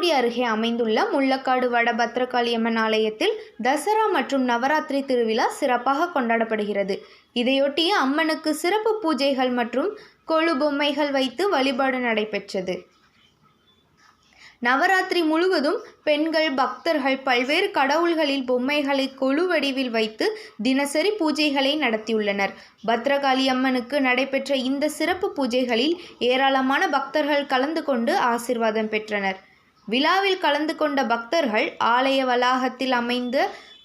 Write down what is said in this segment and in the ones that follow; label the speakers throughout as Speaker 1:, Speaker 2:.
Speaker 1: சிவகங்கை அருகே அமைந்துள்ள முள்ளக்காடு வட பத்ரகாளியம்மன் ஆலயத்தில் தசரா மற்றும் நவராத்திரி திருவிழா சிறப்பாக கொண்டாடப்படுகிறது. இதையொட்டி அம்மனுக்கு சிறப்பு பூஜைகள் மற்றும் கொலு பொம்மைகள் வைத்து வழிபாடு நடைபெற்றது. நவராத்திரி முழுவதும் பெண்கள் பக்தர்கள் பல்வேறு கடவுள்களில் பொம்மைகளை கொலு வடிவில் வைத்து தினசரி பூஜைகளை நடத்தியுள்ளனர். பத்ரகாளி அம்மனுக்கு நடைபெற்ற இந்த சிறப்பு பூஜைகளில் ஏராளமான பக்தர்கள் கலந்து கொண்டு ஆசீர்வாதம் பெற்றனர். விழாவில் கலந்து கொண்ட பக்தர்கள் ஆலய வளாகத்தில் அமைந்த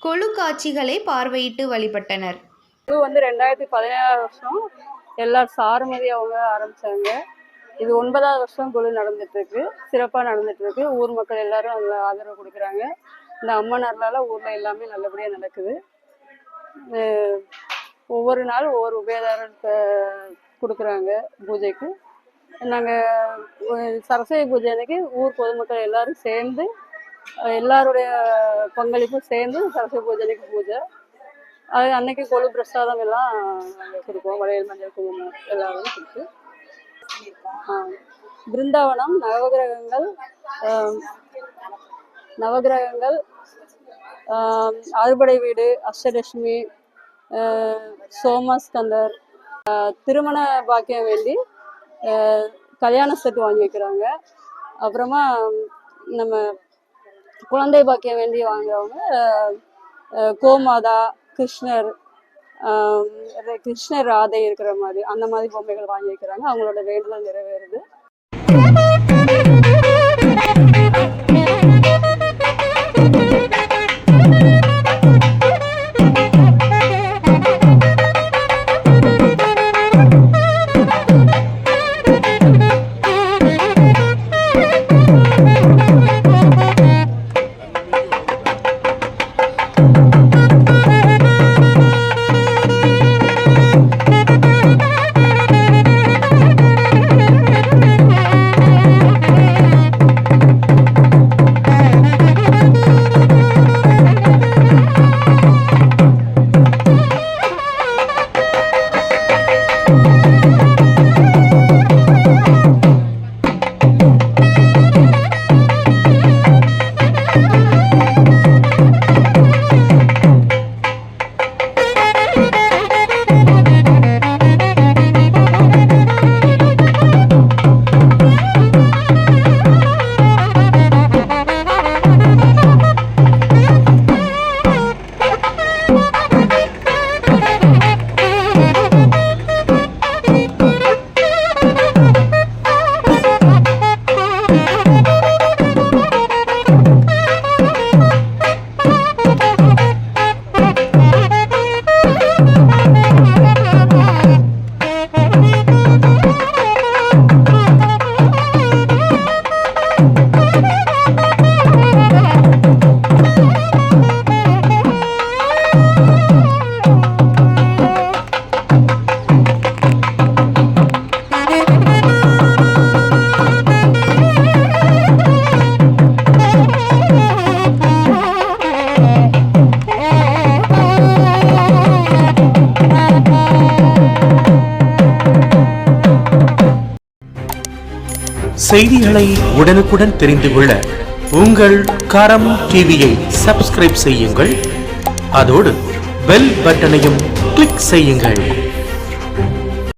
Speaker 1: கொலு காட்சிகளை பார்வையிட்டு வழிபட்டனர்.
Speaker 2: இது 2017 வருஷம் எல்லாரும் சாருமதி அவங்க ஆரம்பிச்சாங்க. இது 9வது வருஷம் கொலு நடந்துட்டு இருக்கு. சிறப்பாக நடந்துட்டு இருக்கு. ஊர் மக்கள் எல்லாரும் அதில் ஆதரவு கொடுக்குறாங்க. இந்த அம்மன் அருளால ஊர்ல எல்லாமே நல்லபடியாக நடக்குது. ஒவ்வொரு நாள் ஒவ்வொரு உபயதாரம் கொடுக்குறாங்க பூஜைக்கு. நாங்கள் சரஸ்வதி பூஜை அன்னைக்கு ஊர் பொதுமக்கள் எல்லாரும் சேர்ந்து எல்லாருடைய பங்களிப்பும் சேர்ந்து சரஸ்வதி பூஜை அன்னைக்கு பூஜை. அது அன்னைக்கு கொலு பிரசாதம் எல்லாம் நாங்கள் கொடுப்போம். வளையல் மஞ்சள் குங்குமம் எல்லாரும் கொடுத்து பிருந்தாவனம் நவகிரகங்கள் அறுபடை வீடு அஷ்டலட்சுமி சோமஸ்கந்தர் திருமண பாக்கியம் வேண்டி கல்யாண செட் வாங்கி வைக்கிறாங்க. அப்புறமா நம்ம குழந்தை பாக்கியம் வேண்டி வாங்குறவங்க கோமாதா கிருஷ்ணர் ராதை இருக்கிற மாதிரி அந்த மாதிரி பொம்மைகள் வாங்கி வைக்கிறாங்க. அவங்களோட வேண்டுதல் நிறைவேறுது.
Speaker 3: செய்திகளை உடனுக்குடன் தெரிந்து கொள்ள உங்கள் கரம் டிவியை சப்ஸ்கிரைப் செய்யுங்கள். அதோடு பெல் பட்டனையும் கிளிக் செய்யுங்கள்.